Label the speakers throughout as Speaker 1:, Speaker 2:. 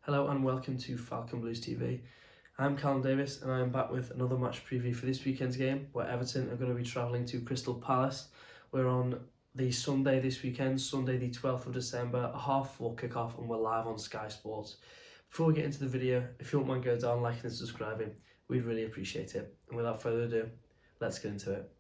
Speaker 1: Hello and welcome to Falcon Blues TV. I'm Callum Davis and I am back with another match preview for this weekend's game where Everton are going to be travelling to Crystal Palace. We're on the Sunday this weekend, Sunday the 12th of December, a 4:30 kickoff, and we're live on Sky Sports. Before we get into the video, if you wouldn't mind going down, liking and subscribing, we'd really appreciate it. And without further ado, let's get into it.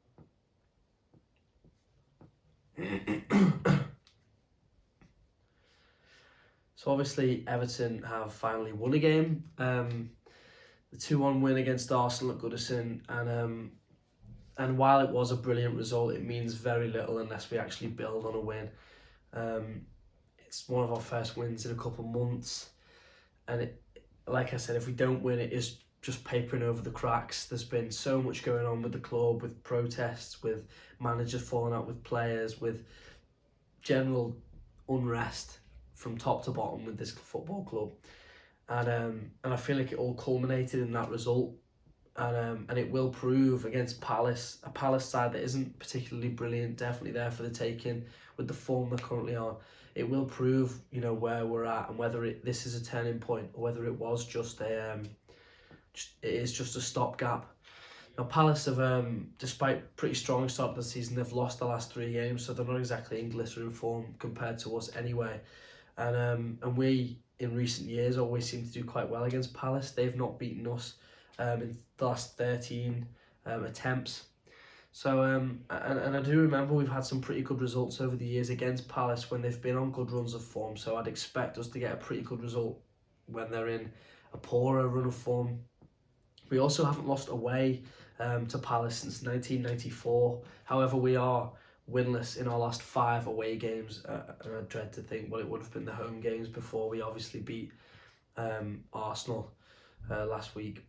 Speaker 1: So obviously Everton have finally won a game. The 2-1 win against Arsenal at Goodison, and while it was a brilliant result, it means very little unless we actually build on a win. It's one of our first wins in a couple of months, and like I said, if we don't win, it is just papering over the cracks. There's been so much going on with the club, with protests, with managers falling out with players, with general unrest from top to bottom with this football club, and I feel like it all culminated in that result, and it will prove against Palace, a Palace side that isn't particularly brilliant, definitely there for the taking with the form they're currently on. It will prove, where we're at and whether this is a turning point or whether it was just it is just a stopgap. Now Palace have, despite pretty strong start of the season, they've lost the last 3 games, so they're not exactly in glittering form compared to us anyway. And we, in recent years, always seem to do quite well against Palace. They've not beaten us in the last 13 attempts. So, and I do remember we've had some pretty good results over the years against Palace when they've been on good runs of form. So I'd expect us to get a pretty good result when they're in a poorer run of form. We also haven't lost away to Palace since 1994. However, we are winless in our last 5 away games, and I dread to think what it would have been the home games before we obviously beat Arsenal last week.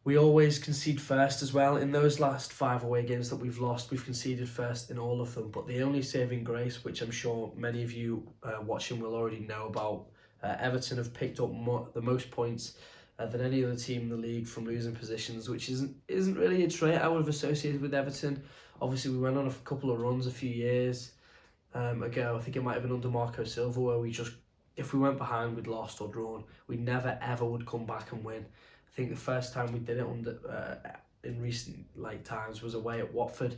Speaker 1: We always concede first as well. In those last 5 away games that we've lost, we've conceded first in all of them, but the only saving grace, which I'm sure many of you watching will already know about, Everton have picked up the most points than any other team in the league from losing positions, which isn't really a trait I would have associated with Everton. Obviously, we went on a couple of runs a few years ago. I think it might have been under Marco Silva, where we just, if we went behind, we'd lost or drawn. We never ever would come back and win. I think the first time we did it in recent times was away at Watford.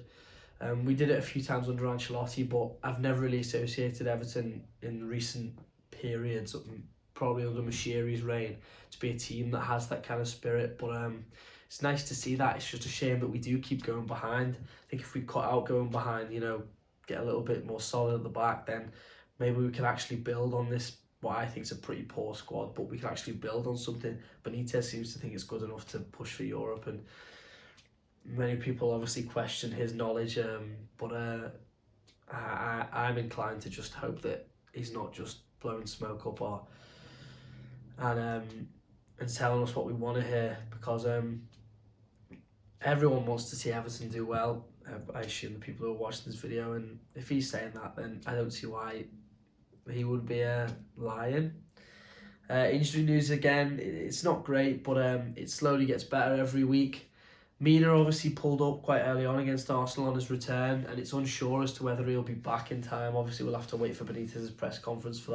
Speaker 1: We did it a few times under Ancelotti, but I've never really associated Everton in recent periods, probably under Mashiri's reign, to be a team that has that kind of spirit. But it's nice to see that. It's just a shame that we do keep going behind. I think if we cut out going behind, get a little bit more solid at the back, then maybe we can actually build on this, what I think is a pretty poor squad, but we can actually build on something. Benitez seems to think it's good enough to push for Europe, and many people obviously question his knowledge, but I'm inclined to just hope that he's not just blowing smoke up and telling us what we want to hear, because everyone wants to see Everton do well. I assume the people who are watching this video, and if he's saying that, then I don't see why he would be lying. Injury news again, it's not great, but it slowly gets better every week. Mina obviously pulled up quite early on against Arsenal on his return, and it's unsure as to whether he'll be back in time. Obviously, we'll have to wait for Benitez's press conference for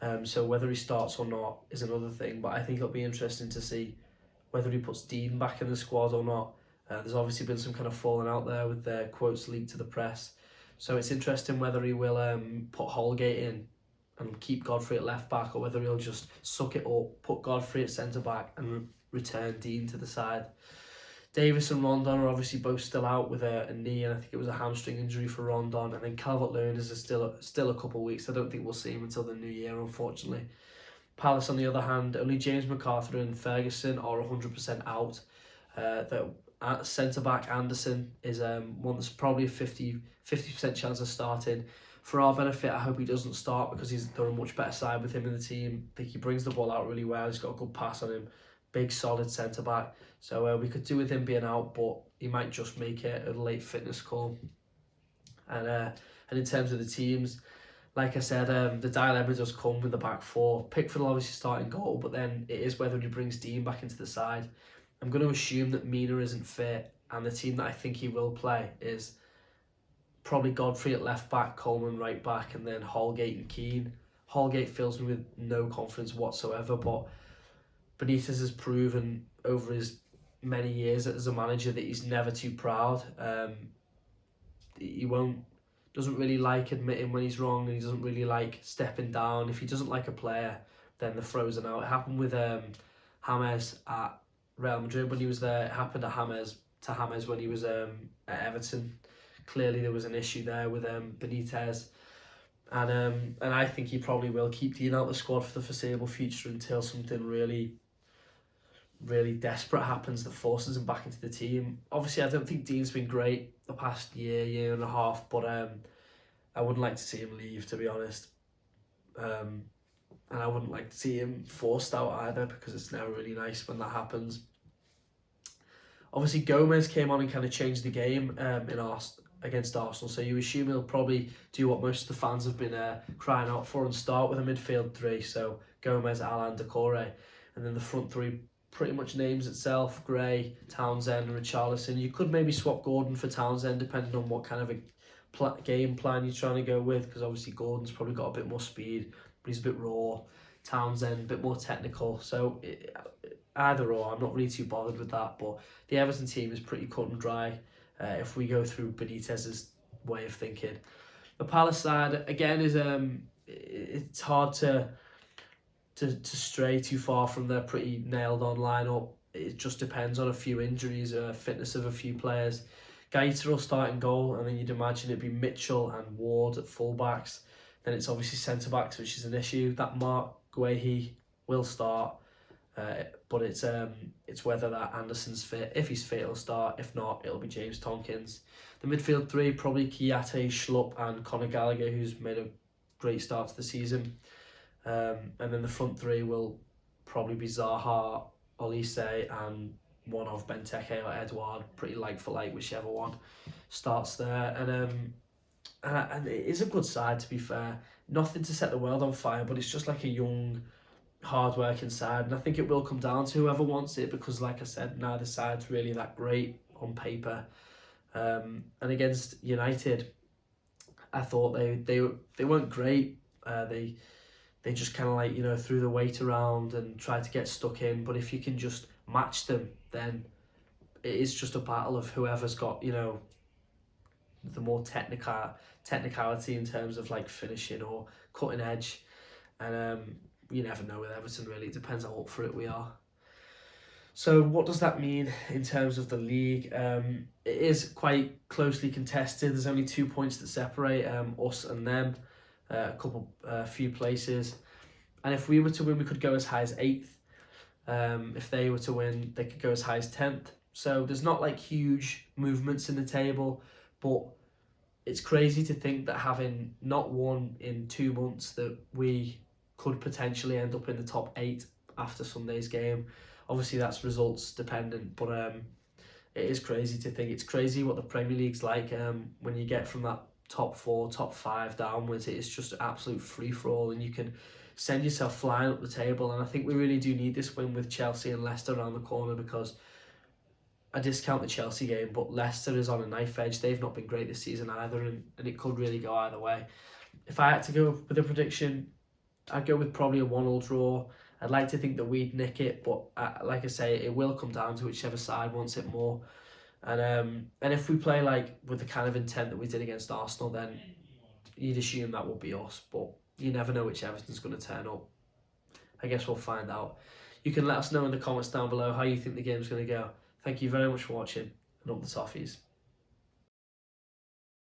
Speaker 1: that. So whether he starts or not is another thing, but I think it'll be interesting to see whether he puts Dean back in the squad or not. There's obviously been some kind of falling out there with their quotes leaked to the press. So it's interesting whether he will put Holgate in and keep Godfrey at left back, or whether he'll just suck it up, put Godfrey at centre back and return Dean to the side. Davis and Rondon are obviously both still out with a knee, and I think it was a hamstring injury for Rondon. And then Calvert-Lewin is still a couple of weeks. I don't think we'll see him until the new year, unfortunately. Palace, on the other hand, only James McArthur and Ferguson are 100% out. At centre-back, Anderson is one that's probably a 50% chance of starting. For our benefit, I hope he doesn't start, because they're a much better side with him in the team. I think he brings the ball out really well. He's got a good pass on him. Big, solid centre-back. So we could do with him being out, but he might just make it a late fitness call. And in terms of the teams, like I said, the dilemma does come with the back four. Pickford will obviously start in goal, but then it is whether he brings Dean back into the side. I'm going to assume that Mina isn't fit, and the team that I think he will play is probably Godfrey at left back, Coleman right back, and then Holgate and Keane Holgate fills me with no confidence whatsoever, but Benitez has proven over his many years as a manager that he's never too proud. He doesn't really like admitting when he's wrong, and he doesn't really like stepping down. If he doesn't like a player, then they're frozen out. It happened with James at Real Madrid when he was there. It happened to James when he was at Everton. Clearly there was an issue there with Benitez. And I think he probably will keep Dean out of the squad for the foreseeable future until something really, really desperate happens that forces him back into the team. Obviously, I don't think Dean's been great the past year and a half, but I wouldn't like to see him leave, to be honest. And I wouldn't like to see him forced out either, because it's never really nice when that happens. Obviously, Gomez came on and kind of changed the game against Arsenal, so you assume he'll probably do what most of the fans have been crying out for and start with a midfield three, so Gomez, Alan, Decore, and then the front three pretty much names itself: Gray, Townsend, and Richarlison. You could maybe swap Gordon for Townsend depending on what kind of a game plan you're trying to go with, because obviously Gordon's probably got a bit more speed, but he's a bit raw. Townsend, a bit more technical, so either or, I'm not really too bothered with that, but the Everton team is pretty cut and dry if we go through Benitez's way of thinking. The Palace side, again, is it's hard to stray too far from their pretty nailed-on lineup. It just depends on a few injuries, fitness of a few players. Gaeta will start in goal, and then you'd imagine it'd be Mitchell and Ward at full-backs. Then it's obviously centre-backs, which is an issue. That Mark Guehi will start, but it's whether that Anderson's fit. If he's fit, he'll start. If not, it'll be James Tompkins. The midfield three, probably Kiate, Schlupp, and Conor Gallagher, who's made a great start to the season. And then the front three will probably be Zaha, Olise, and one of Benteke or Edouard, pretty like for like, whichever one starts there. And it is a good side, to be fair. Nothing to set the world on fire, but it's just like a young, hard-working side, and I think it will come down to whoever wants it, because like I said, neither side's really that great on paper. And against United, I thought they weren't great. They just kind of like, threw the weight around and tried to get stuck in, but if you can just match them, then it is just a battle of whoever's got, the more technicality in terms of like finishing or cutting edge. And you never know with Everton, really. It depends how up for it we are. So what does that mean in terms of the league? It is quite closely contested. There's only 2 points that separate us and them, a few places. And if we were to win, we could go as high as 8th. If they were to win, they could go as high as 10th. So there's not like huge movements in the table, but it's crazy to think that having not won in 2 months, that we could potentially end up in the top 8 after Sunday's game. Obviously that's results dependent, but it is crazy to think. It's crazy what the Premier League's like when you get from that top 4, top 5 downwards. It is just an absolute free-for-all, and you can send yourself flying up the table. And I think we really do need this win with Chelsea and Leicester around the corner, because I discount the Chelsea game, but Leicester is on a knife edge. They've not been great this season either, and it could really go either way. If I had to go with a prediction, I'd go with probably a 1-1 draw. I'd like to think that we'd nick it, but like I say, it will come down to whichever side wants it more. And if we play like with the kind of intent that we did against Arsenal, then you'd assume that will be us. But you never know which Everton's going to turn up. I guess we'll find out. You can let us know in the comments down below how you think the game's going to go. Thank you very much for watching, and up the Toffees.